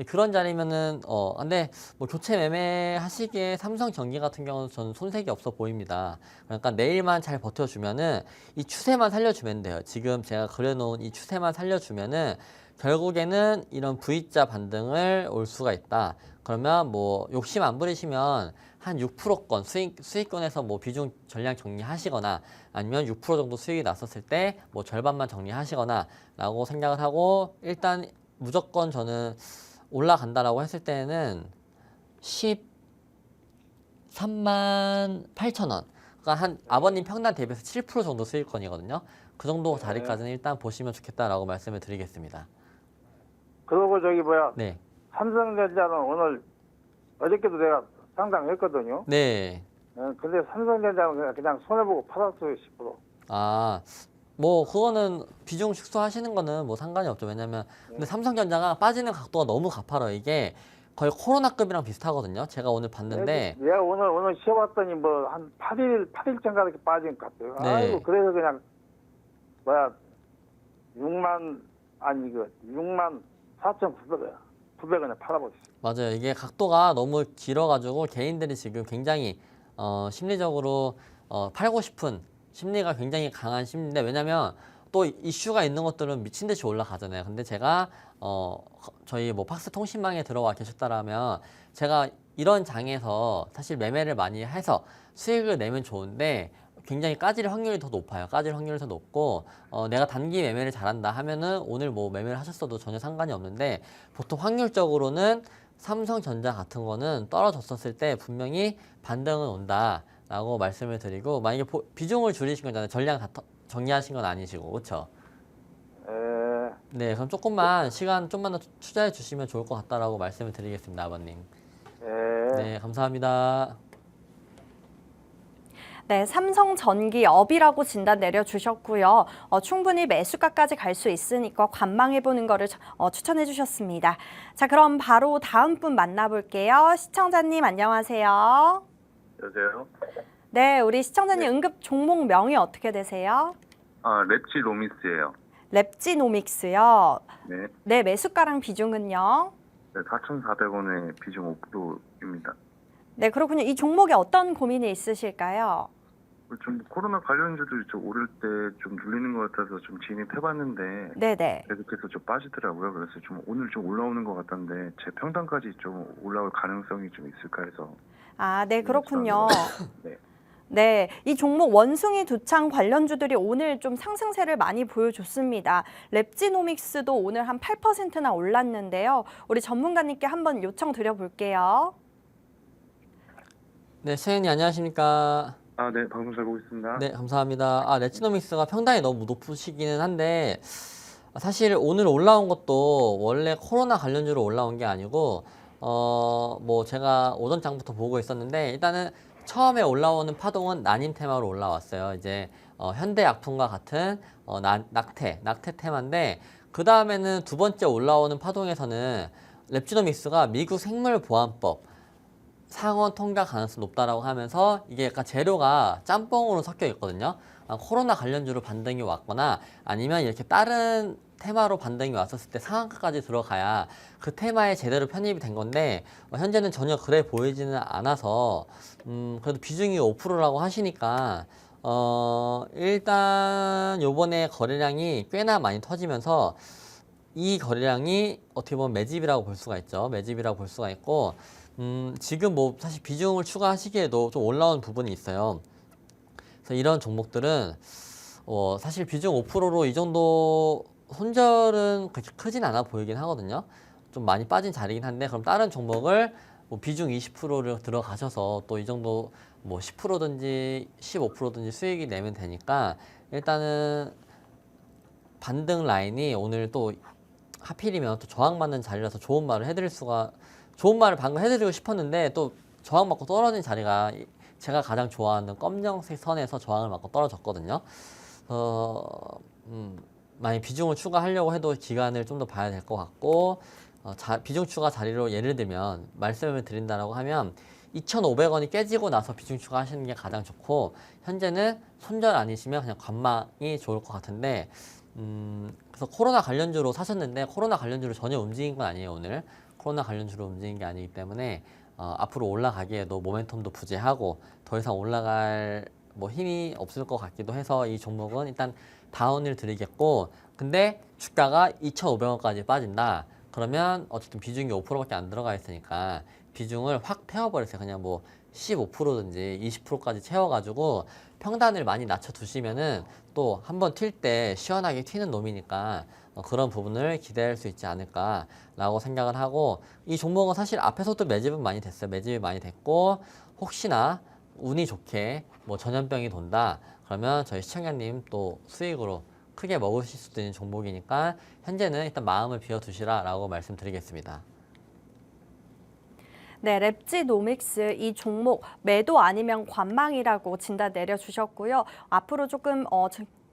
그런 자리면은 근데 뭐 교체 매매 하시기에 삼성전기 같은 경우는 저는 손색이 없어 보입니다. 그러니까 내일만 잘 버텨주면은 이 추세만 살려주면 돼요. 지금 제가 그려놓은 이 추세만 살려주면은 결국에는 이런 V자 반등을 올 수가 있다. 그러면 뭐 욕심 안 부리시면 한 6%권 수익권에서 뭐 비중 전량 정리하시거나 아니면 6% 정도 수익이 났었을 때 뭐 절반만 정리하시거나 라고 생각을 하고 일단 무조건 저는 올라간다라고 했을 때는 13만 8천 원. 그러니까 한 아버님 평단 대비해서 7% 정도 수익권이거든요. 그 정도 자리까지는 일단 보시면 좋겠다라고 말씀을 드리겠습니다. 그리고 저기 뭐야 네. 삼성전자는 오늘 어저께도 내가 상담했거든요. 네. 근데 삼성전자는 그냥 손해보고 팔았어요 10%. 아, 뭐 그거는 비중 축소하시는 거는 뭐 상관이 없죠. 왜냐면 근데 삼성전자가 빠지는 각도가 너무 가파라. 이게 거의 코로나급이랑 비슷하거든요. 제가 오늘 봤는데 내가 오늘 쉬어봤더니 뭐 한 8일째인가 이렇게 빠진 것 같아요. 네. 아이고 그래서 그냥 뭐야 6만 4,900원에 팔아버렸어요. 맞아요. 이게 각도가 너무 길어가지고 개인들이 지금 굉장히 심리적으로 팔고 싶은 심리가 굉장히 강한 심리인데 왜냐면 또 이슈가 있는 것들은 미친 듯이 올라가잖아요. 근데 제가 저희 뭐 팍스 통신망에 들어와 계셨다라면 제가 이런 장에서 사실 매매를 많이 해서 수익을 내면 좋은데 굉장히 까질 확률이 더 높아요. 까질 확률이 더 높고 내가 단기 매매를 잘한다 하면은 오늘 뭐 매매를 하셨어도 전혀 상관이 없는데 보통 확률적으로는 삼성전자 같은 거는 떨어졌었을 때 분명히 반등은 온다라고 말씀을 드리고 만약에 비중을 줄이신 거잖아요. 전량 다 정리하신 건 아니시고 그렇죠? 네, 그럼 조금만 시간 좀만 더 투자해 주시면 좋을 것 같다라고 말씀을 드리겠습니다, 아버님. 네, 감사합니다. 네, 삼성전기업이라고 진단 내려주셨고요. 충분히 매수가까지 갈 수 있으니까 관망해보는 거를 추천해 주셨습니다. 자, 그럼 바로 다음 분 만나볼게요. 시청자님 안녕하세요. 여보세요? 네, 우리 시청자님 응급 종목명이 어떻게 되세요? 랩지노미스예요. 랩지노믹스요. 네. 네, 매수가랑 비중은요? 네, 4,400원에 비중 5%입니다. 네, 그렇군요. 이 종목에 어떤 고민이 있으실까요? 좀 코로나 관련주들이 좀 오를 때 좀 눌리는 것 같아서 좀 진입해봤는데 네네. 계속해서 좀 빠지더라고요. 그래서 좀 오늘 좀 올라오는 것 같던데 제 평단까지 좀 올라올 가능성이 좀 있을까 해서. 아, 네, 그렇군요. 네. 네, 이 종목 원숭이 두창 관련주들이 오늘 좀 상승세를 많이 보여줬습니다. 랩지노믹스도 오늘 한 8%나 올랐는데요. 우리 전문가님께 한번 요청 드려볼게요. 네, 세연이 안녕하십니까? 네, 방송 잘 보고 있습니다. 네, 감사합니다. 랩지노믹스가 평단이 너무 높으시기는 한데 사실 오늘 올라온 것도 원래 코로나 관련주로 올라온 게 아니고 뭐 제가 오전 장부터 보고 있었는데 일단은 처음에 올라오는 파동은 난임 테마로 올라왔어요. 이제 현대약품과 같은 낙태 테마인데 그 다음에는 두 번째 올라오는 파동에서는 랩지노믹스가 미국 생물보안법 상원 통과 가능성이 높다라고 하면서 이게 약간 재료가 짬뽕으로 섞여 있거든요. 코로나 관련주로 반등이 왔거나 아니면 이렇게 다른 테마로 반등이 왔었을 때 상한가까지 들어가야 그 테마에 제대로 편입이 된 건데 현재는 전혀 그래 보이지는 않아서 그래도 비중이 5%라고 하시니까 일단 요번에 거래량이 꽤나 많이 터지면서 이 거래량이 어떻게 보면 매집이라고 볼 수가 있죠. 매집이라고 볼 수가 있고 지금 뭐 사실 비중을 추가하시기에도 좀 올라온 부분이 있어요. 그래서 이런 종목들은 사실 비중 5%로 이 정도 손절은 그렇게 크진 않아 보이긴 하거든요. 좀 많이 빠진 자리긴 한데 그럼 다른 종목을 뭐 비중 20%를 들어가셔서 또 이 정도 뭐 10%든지 15%든지 수익이 내면 되니까 일단은 반등 라인이 오늘 또 하필이면 또 저항받는 자리라서 좋은 말을 방금 해드리고 싶었는데 또 저항받고 떨어진 자리가 제가 가장 좋아하는 검정색 선에서 저항을 받고 떨어졌거든요. 만약 비중을 추가하려고 해도 기간을 좀 더 봐야 될 것 같고 비중 추가 자리로 예를 들면 말씀을 드린다라고 하면 2,500원이 깨지고 나서 비중 추가하시는 게 가장 좋고 현재는 손절 아니시면 그냥 관망이 좋을 것 같은데 그래서 코로나 관련주로 사셨는데 코로나 관련주로 전혀 움직인 건 아니에요 오늘. 코로나 관련주로 움직이는 게 아니기 때문에 앞으로 올라가기에도 모멘텀도 부재하고 더 이상 올라갈 뭐 힘이 없을 것 같기도 해서 이 종목은 일단 다운을 드리겠고, 근데 주가가 2,500원까지 빠진다. 그러면 어쨌든 비중이 5%밖에 안 들어가 있으니까 비중을 확 태워버리세요. 그냥 뭐 15%든지 20%까지 채워가지고 평단을 많이 낮춰두시면은 또 한번 튈 때 시원하게 튀는 놈이니까 그런 부분을 기대할 수 있지 않을까라고 생각을 하고, 이 종목은 사실 앞에서도 매집은 많이 됐어요. 매집이 많이 됐고, 혹시나 운이 좋게 뭐 전염병이 돈다 그러면 저희 시청자님 또 수익으로 크게 먹으실 수도 있는 종목이니까 현재는 일단 마음을 비워두시라라고 말씀드리겠습니다. 네, 랩지노믹스 이 종목 매도 아니면 관망이라고 진단 내려주셨고요. 앞으로 조금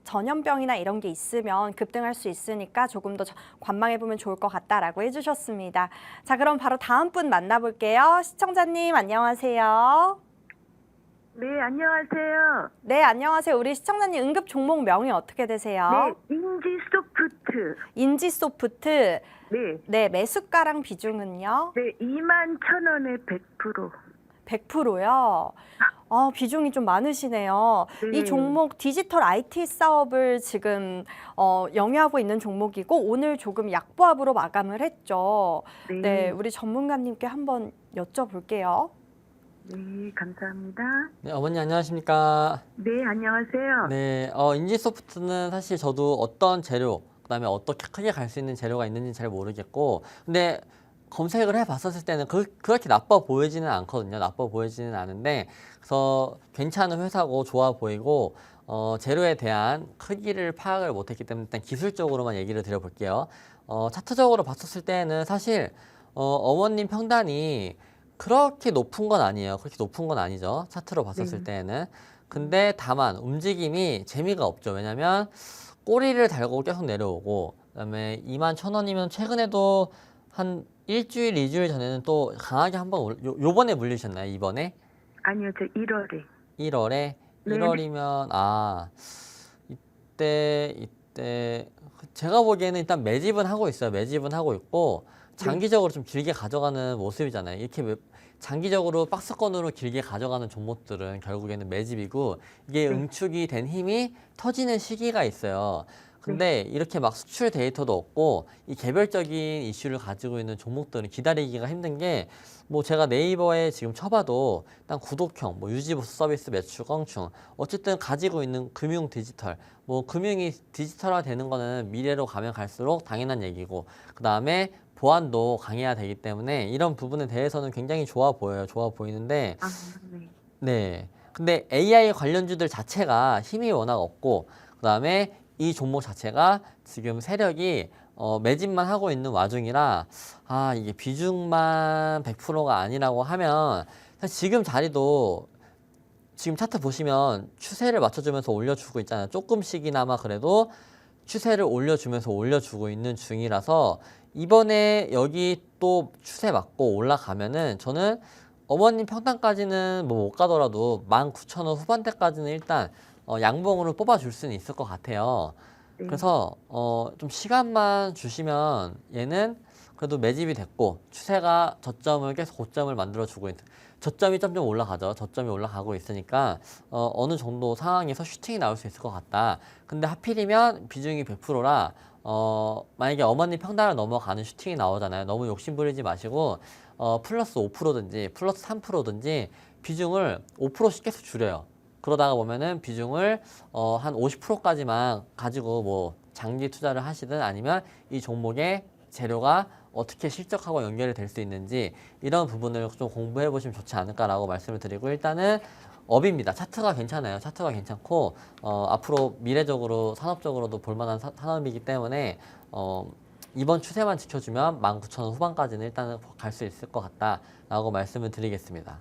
전염병이나 이런 게 있으면 급등할 수 있으니까 조금 더 관망해보면 좋을 것 같다라고 해주셨습니다. 자, 그럼 바로 다음 분 만나볼게요. 시청자님 안녕하세요. 네, 안녕하세요. 네, 안녕하세요. 우리 시청자님 응급 종목 명이 어떻게 되세요? 네, 인지소프트. 인지소프트. 네, 네, 매수가랑 비중은요? 네, 21,000원에 100%. 100%요? 비중이 좀 많으시네요. 네. 이 종목 디지털 IT 사업을 지금 영위하고 있는 종목이고 오늘 조금 약보합으로 마감을 했죠. 네. 네, 우리 전문가님께 한번 여쭤볼게요. 네, 감사합니다. 네, 어머니 안녕하십니까? 네, 안녕하세요. 네, 인지소프트는 사실 저도 어떤 재료, 그다음에 어떻게 크게 갈 수 있는 재료가 있는지 잘 모르겠고, 근데 검색을 해봤었을 때는 그렇게 나빠 보이지는 않거든요. 나빠 보이지는 않은데, 그래서 괜찮은 회사고 좋아 보이고, 재료에 대한 크기를 파악을 못했기 때문에 일단 기술적으로만 얘기를 드려볼게요. 차트적으로 봤었을 때는 사실 어머님 평단이 그렇게 높은 건 아니에요. 그렇게 높은 건 아니죠. 차트로 봤었을 때는. 근데 다만 움직임이 재미가 없죠. 왜냐면 꼬리를 달고 계속 내려오고, 그다음에 21,000원이면 최근에도 한 일주일, 2주일 전에는 또 강하게 한번 요번에 물리셨나요? 이번에? 아니요, 저 1월에. 1월에? 네. 1월이면 이때 제가 보기에는 일단 매집은 하고 있어요. 매집은 하고 있고 장기적으로 좀 길게 가져가는 모습이잖아요. 이렇게 장기적으로 박스권으로 길게 가져가는 종목들은 결국에는 매집이고, 이게 응축이 된 힘이 터지는 시기가 있어요. 근데 이렇게 막 수출 데이터도 없고 이 개별적인 이슈를 가지고 있는 종목들은 기다리기가 힘든 게, 뭐 제가 네이버에 지금 쳐봐도 일단 구독형, 뭐 유지보수 서비스 매출 껑충, 어쨌든 가지고 있는 금융 디지털, 뭐 금융이 디지털화 되는 거는 미래로 가면 갈수록 당연한 얘기고, 그 다음에 보안도 강해야 되기 때문에 이런 부분에 대해서는 굉장히 좋아 보여요. 좋아 보이는데, 아, 네. 네. 근데 AI 관련주들 자체가 힘이 워낙 없고, 그 다음에 이 종목 자체가 지금 세력이 매집만 하고 있는 와중이라, 이게 비중만 100%가 아니라고 하면, 사실 지금 자리도 지금 차트 보시면 추세를 맞춰주면서 올려주고 있잖아요. 조금씩이나마 그래도 추세를 올려주고 있는 중이라서, 이번에 여기 또 추세 맞고 올라가면은 저는 어머님 평단까지는 뭐 못 가더라도 19,000원 후반대까지는 일단 양봉으로 뽑아줄 수는 있을 것 같아요. 네. 그래서 좀 시간만 주시면 얘는 그래도 매집이 됐고 추세가 저점을 계속 고점을 만들어주고 있는, 저점이 점점 올라가죠. 저점이 올라가고 있으니까 어느 정도 상황에서 슈팅이 나올 수 있을 것 같다. 근데 하필이면 비중이 100%라 만약에 어머니 평단을 넘어가는 슈팅이 나오잖아요. 너무 욕심 부리지 마시고 플러스 5%든지 플러스 3%든지 비중을 5%씩 계속 줄여요. 그러다가 보면은 비중을 한 50%까지만 가지고 뭐 장기 투자를 하시든, 아니면 이 종목의 재료가 어떻게 실적하고 연결이 될 수 있는지 이런 부분을 좀 공부해 보시면 좋지 않을까라고 말씀을 드리고, 일단은 업입니다. 차트가 괜찮아요. 차트가 괜찮고 앞으로 미래적으로 산업적으로도 볼만한 산업이기 때문에 이번 추세만 지켜주면 19,000원 후반까지는 일단은 갈 수 있을 것 같다라고 말씀을 드리겠습니다.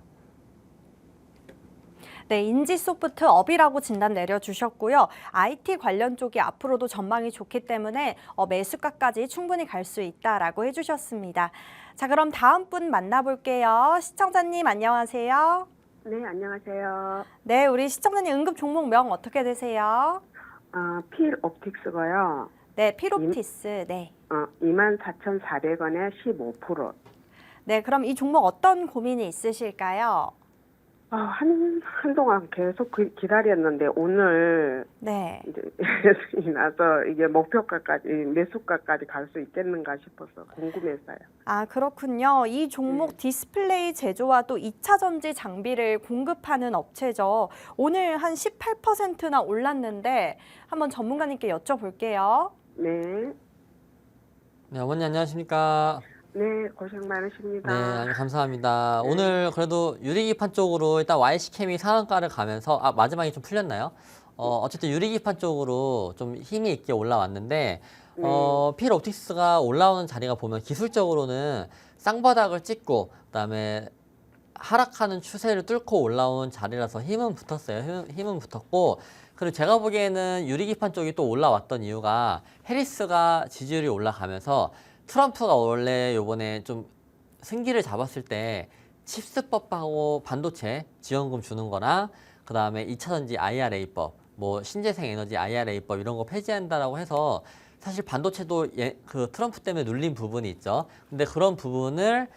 네, 인지소프트 업이라고 진단 내려주셨고요. IT 관련 쪽이 앞으로도 전망이 좋기 때문에 매수가까지 충분히 갈 수 있다라고 해주셨습니다. 자, 그럼 다음 분 만나볼게요. 시청자님 안녕하세요. 네, 안녕하세요. 네, 우리 시청자님 응급 종목명 어떻게 되세요? 필 옵틱스고요. 네, 필옵티스. 네. 24,400원에 15%. 네, 그럼 이 종목 어떤 고민이 있으실까요? 한동안 계속 기다렸는데 오늘 네. 이제 나서 이게 목표가까지 매수가까지 갈 수 있겠는가 싶어서 궁금해서요. 아, 그렇군요. 이 종목 디스플레이 제조와 또 2차 전지 장비를 공급하는 업체죠. 오늘 한 18%나 올랐는데 한번 전문가님께 여쭤볼게요. 네, 네, 어머니 안녕하십니까? 네 고생 많으십니다. 네, 아주 감사합니다. 네. 오늘 그래도 유리기판 쪽으로 일단 YC캠이 상한가를 가면서 마지막에 좀 풀렸나요? 어쨌든 유리기판 쪽으로 좀 힘이 있게 올라왔는데 필옵틱스가 올라오는 자리가 보면 기술적으로는 쌍바닥을 찍고 그다음에 하락하는 추세를 뚫고 올라온 자리라서 힘은 붙었어요. 힘은 붙었고 그리고 제가 보기에는 유리기판 쪽이 또 올라왔던 이유가 해리스가 지지율이 올라가면서 트럼프가 원래 요번에 좀 승기를 잡았을 때 칩스법하고 반도체 지원금 주는 거랑 그 다음에 2차전지 IRA법, 뭐 신재생 에너지 IRA법 이런 거 폐지한다라고 해서 사실 반도체도 그 트럼프 때문에 눌린 부분이 있죠. 근데 그런 부분을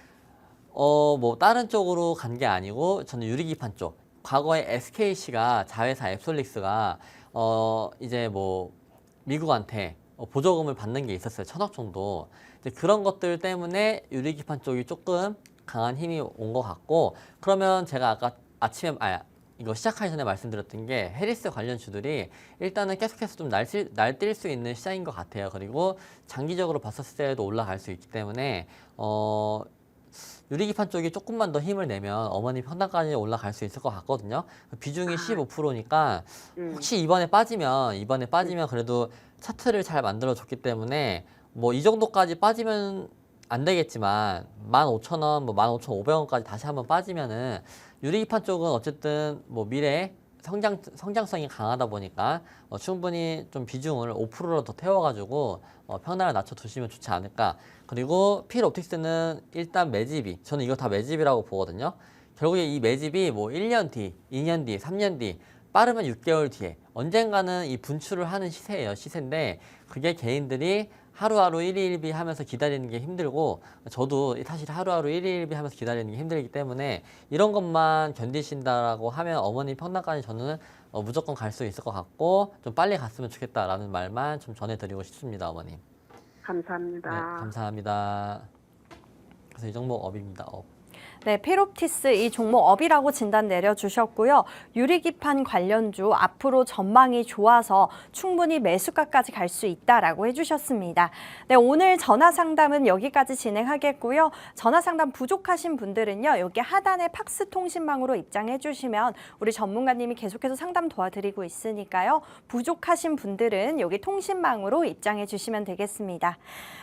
뭐 다른 쪽으로 간 게 아니고 저는 유리기판 쪽. 과거에 SKC가 자회사 앱솔릭스가 이제 뭐 미국한테 보조금을 받는 게 있었어요. 1,000억 정도. 이제 그런 것들 때문에 유리기판 쪽이 조금 강한 힘이 온 것 같고 그러면 제가 아까 아침에 이거 시작하기 전에 말씀드렸던 게 해리스 관련 주들이 일단은 계속해서 좀 날뛸 수 있는 시장인 것 같아요. 그리고 장기적으로 봤었을 때도 올라갈 수 있기 때문에 유리기판 쪽이 조금만 더 힘을 내면 어머니 평단까지 올라갈 수 있을 것 같거든요. 비중이 15%니까 혹시 이번에 빠지면 그래도 차트를 잘 만들어줬기 때문에 뭐 이 정도까지 빠지면 안 되겠지만 15,000원, 뭐 15,500원까지 다시 한번 빠지면은 유리기판 쪽은 어쨌든 뭐 미래 성장성이 강하다 보니까 충분히 좀 비중을 5%로 더 태워가지고 평단을 낮춰두시면 좋지 않을까. 그리고 필옵틱스는 일단 매집이 저는 이거 다 매집이라고 보거든요. 결국에 이 매집이 뭐 1년 뒤, 2년 뒤, 3년 뒤 빠르면 6개월 뒤에 언젠가는 이 분출을 하는 시세인데 그게 개인들이 하루하루 1일1비 하면서 기다리는 게 힘들고 저도 사실 하루하루 1일1비 하면서 기다리는 게 힘들기 때문에 이런 것만 견디신다라고 하면 어머니 평단까지 저는 무조건 갈 수 있을 것 같고 좀 빨리 갔으면 좋겠다라는 말만 좀 전해드리고 싶습니다, 어머님. 감사합니다. 네, 감사합니다. 그래서 이 종목 업입니다, 업. 네, 필옵티스 이 종목 업이라고 진단 내려주셨고요. 유리기판 관련주 앞으로 전망이 좋아서 충분히 매수가까지 갈 수 있다라고 해주셨습니다. 네, 오늘 전화 상담은 여기까지 진행하겠고요. 전화 상담 부족하신 분들은요. 여기 하단에 팍스 통신망으로 입장해 주시면 우리 전문가님이 계속해서 상담 도와드리고 있으니까요. 부족하신 분들은 여기 통신망으로 입장해 주시면 되겠습니다.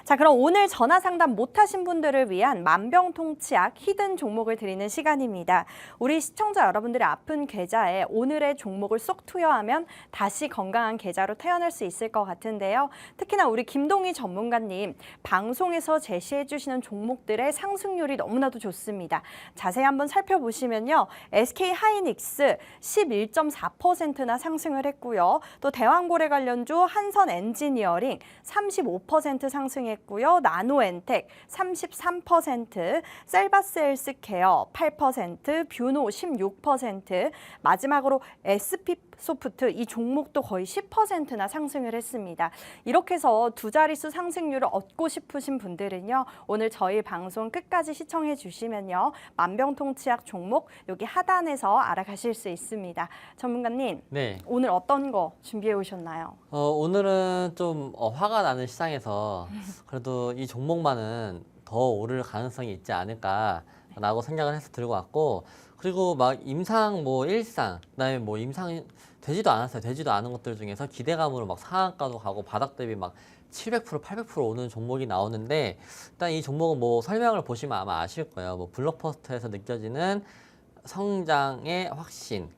자, 그럼 오늘 전화 상담 못하신 분들을 위한 만병통치약 히든 종목을 드리는 시간입니다. 우리 시청자 여러분들의 아픈 계좌에 오늘의 종목을 쏙 투여하면 다시 건강한 계좌로 태어날 수 있을 것 같은데요. 특히나 우리 김동희 전문가님 방송에서 제시해 주시는 종목들의 상승률이 너무나도 좋습니다. 자세히 한번 살펴보시면요. SK하이닉스 11.4%나 상승을 했고요. 또 대왕고래 관련주 한선엔지니어링 35% 상승했고요. 나노엔텍 33%, 셀바스헬스 케어 8%, 뷰노 16%, 마지막으로 SP소프트 이 종목도 거의 10%나 상승을 했습니다. 이렇게 해서 두 자릿수 상승률을 얻고 싶으신 분들은요. 오늘 저희 방송 끝까지 시청해 주시면요. 만병통치약 종목 여기 하단에서 알아가실 수 있습니다. 전문가님, 네. 오늘 어떤 거 준비해 오셨나요? 오늘은 좀 화가 나는 시장에서 그래도 이 종목만은 더 오를 가능성이 있지 않을까라고 생각을 해서 들고 왔고 그리고 막 임상 뭐 일상 그다음에 뭐 임상 되지도 않았어요. 되지도 않은 것들 중에서 기대감으로 막 상한가도 가고 바닥 대비 막 700%, 800% 오는 종목이 나오는데 일단 이 종목은 뭐 설명을 보시면 아마 아실 거예요. 뭐 블록버스터에서 느껴지는 성장의 확신.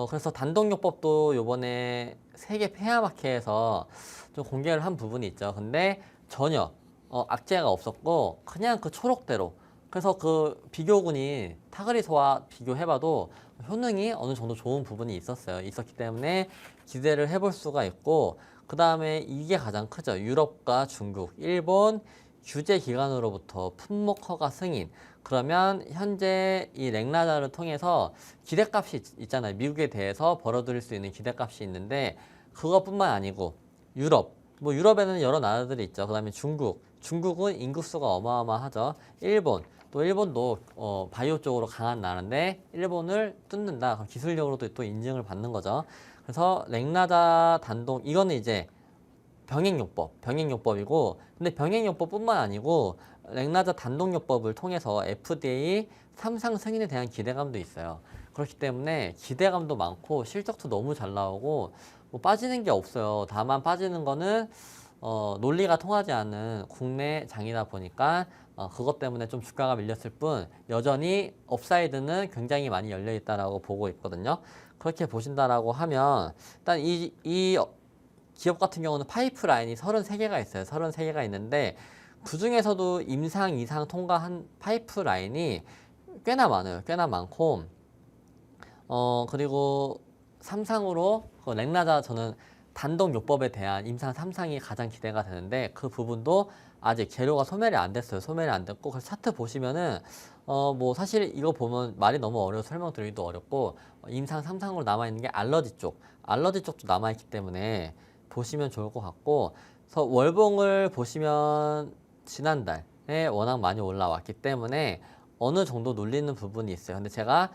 그래서 단독요법도 요번에 세계 폐하마켓에서 좀 공개를 한 부분이 있죠. 근데 전혀 악재가 없었고 그냥 그 초록대로 그래서 그 비교군이 타그리소와 비교해봐도 효능이 어느 정도 좋은 부분이 있었기 때문에 기대를 해볼 수가 있고 그 다음에 이게 가장 크죠. 유럽과 중국, 일본, 규제 기관으로부터 품목 허가 승인, 그러면 현재 이 렉나자를 통해서 기대값이 있잖아요. 미국에 대해서 벌어들일 수 있는 기대값이 있는데 그것뿐만 아니고 유럽, 뭐 유럽에는 여러 나라들이 있죠. 그다음에 중국은 인구수가 어마어마하죠. 일본, 또 일본도 바이오 쪽으로 강한 나라인데 일본을 뚫는다. 그럼 기술력으로도 또 인증을 받는 거죠. 그래서 렉나자 단동, 이거는 이제 병행요법이고, 근데 병행요법뿐만 아니고 렉나자 단독요법을 통해서 FDA 삼상 승인에 대한 기대감도 있어요. 그렇기 때문에 기대감도 많고 실적도 너무 잘 나오고 뭐 빠지는 게 없어요. 다만 빠지는 거는 논리가 통하지 않는 국내 장이다 보니까 그것 때문에 좀 주가가 밀렸을 뿐 여전히 업사이드는 굉장히 많이 열려 있다라고 보고 있거든요. 그렇게 보신다라고 하면 일단 이 기업 같은 경우는 파이프라인이 33개가 있어요. 33개가 있는데 그 중에서도 임상 이상 통과한 파이프라인이 꽤나 많아요. 꽤나 많고 그리고 3상으로 렉나자 저는 단독 요법에 대한 임상 3상이 가장 기대가 되는데 그 부분도 아직 재료가 소멸이 안 됐어요. 소멸이 안 됐고 그래서 차트 보시면은 뭐 사실 이거 보면 말이 너무 어려워 설명드리기도 어렵고 임상 3상으로 남아있는 게 알러지 쪽도 남아있기 때문에 보시면 좋을 것 같고 그래서 월봉을 보시면 지난달에 워낙 많이 올라왔기 때문에 어느 정도 눌리는 부분이 있어요. 근데 제가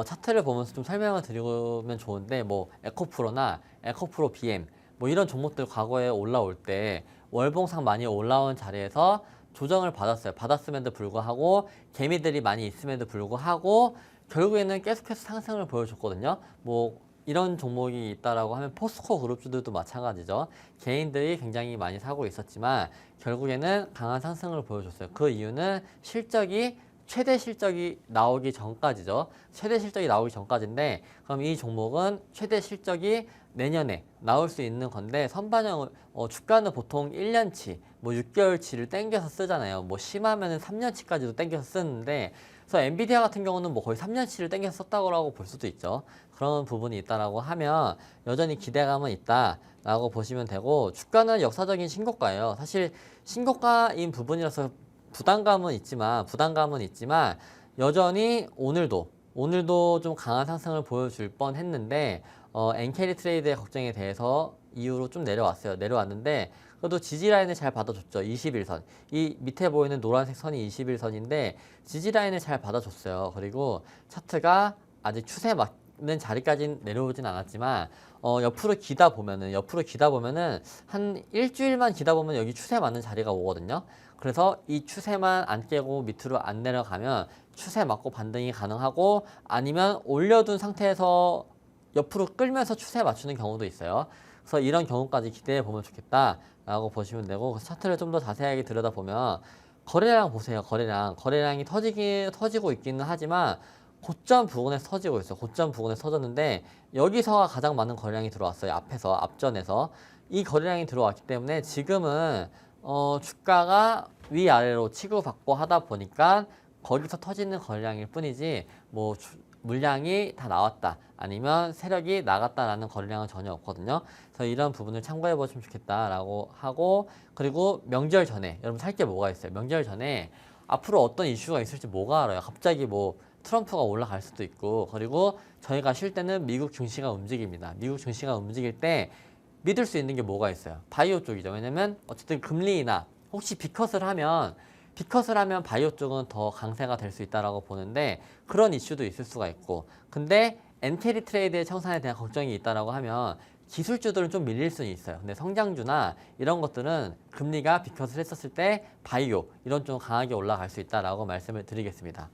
차트를 보면서 좀 설명을 드리면 좋은데 뭐 에코프로나 에코프로 BM 뭐 이런 종목들 과거에 올라올 때 월봉상 많이 올라온 자리에서 조정을 받았어요. 받았음에도 불구하고 개미들이 많이 있음에도 불구하고 결국에는 계속해서 상승을 보여줬거든요. 뭐 이런 종목이 있다라고 하면 포스코 그룹주들도 마찬가지죠. 개인들이 굉장히 많이 사고 있었지만 결국에는 강한 상승을 보여줬어요. 그 이유는 최대 실적이 나오기 전까지죠. 최대 실적이 나오기 전까지인데 그럼 이 종목은 최대 실적이 내년에 나올 수 있는 건데 선반영을 주가는 보통 1년치, 뭐 6개월치를 땡겨서 쓰잖아요. 뭐 심하면은 3년치까지도 땡겨서 쓰는데 그래서 엔비디아 같은 경우는 뭐 거의 3년치를 땡겨서 썼다고 볼 수도 있죠. 그런 부분이 있다라고 하면 여전히 기대감은 있다라고 보시면 되고 주가는 역사적인 신고가예요. 사실 신고가인 부분이라서 부담감은 있지만 여전히 오늘도 좀 강한 상승을 보여줄 뻔했는데 엔캐리 트레이드의 걱정에 대해서 이후로 좀 내려왔는데 그래도 지지라인을 잘 받아줬죠. 21선. 이 밑에 보이는 노란색 선이 21선인데 지지라인을 잘 받아줬어요. 그리고 차트가 아직 추세 맞는 자리까지는 내려오진 않았지만 옆으로 기다 보면은 한 일주일만 기다 보면 여기 추세 맞는 자리가 오거든요. 그래서 이 추세만 안 깨고 밑으로 안 내려가면 추세 맞고 반등이 가능하고 아니면 올려둔 상태에서 옆으로 끌면서 추세 맞추는 경우도 있어요. 그래서 이런 경우까지 기대해 보면 좋겠다라고 보시면 되고 그래서 차트를 좀 더 자세하게 들여다보면 거래량 보세요. 거래량이 터지고 있기는 하지만 고점 부근에서 터지고 있어요. 고점 부근에서 터졌는데 여기서가 가장 많은 거래량이 들어왔어요. 앞전에서 이 거래량이 들어왔기 때문에 지금은 주가가 위아래로 치고받고 하다 보니까 거기서 터지는 거래량일 뿐이지 뭐 물량이 다 나왔다 아니면 세력이 나갔다라는 거래량은 전혀 없거든요. 그래서 이런 부분을 참고해 보시면 좋겠다라고 하고 그리고 명절 전에 여러분 살 게 뭐가 있어요? 명절 전에 앞으로 어떤 이슈가 있을지 뭐가 알아요? 갑자기 뭐 트럼프가 올라갈 수도 있고 그리고 저희가 쉴 때는 미국 증시가 움직입니다. 미국 증시가 움직일 때 믿을 수 있는 게 뭐가 있어요? 바이오 쪽이죠. 왜냐면 어쨌든 금리나 혹시 빅컷을 하면 바이오 쪽은 더 강세가 될 수 있다라고 보는데 그런 이슈도 있을 수가 있고 근데 엔캐리 트레이드의 청산에 대한 걱정이 있다라고 하면 기술주들은 좀 밀릴 수는 있어요. 근데 성장주나 이런 것들은 금리가 빅컷을 했었을 때 바이오 이런 좀 강하게 올라갈 수 있다라고 말씀을 드리겠습니다.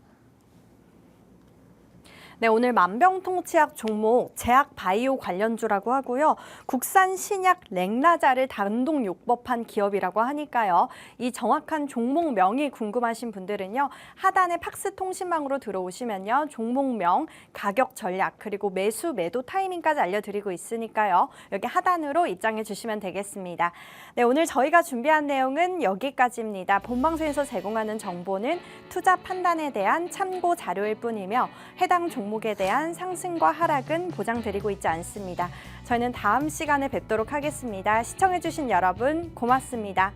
네, 오늘 만병통치약 종목 제약 바이오 관련주라고 하고요. 국산 신약 렉나자를 단독 요법한 기업이라고 하니까요. 이 정확한 종목명이 궁금하신 분들은요. 하단에 팍스 통신망으로 들어오시면요. 종목명, 가격 전략, 그리고 매수, 매도 타이밍까지 알려드리고 있으니까요. 여기 하단으로 입장해 주시면 되겠습니다. 네, 오늘 저희가 준비한 내용은 여기까지입니다. 본방송에서 제공하는 정보는 투자 판단에 대한 참고 자료일 뿐이며 해당 종목에 대한 상승과 하락은 보장드리고 있지 않습니다. 저희는 다음 시간에 뵙도록 하겠습니다. 시청해주신 여러분 고맙습니다.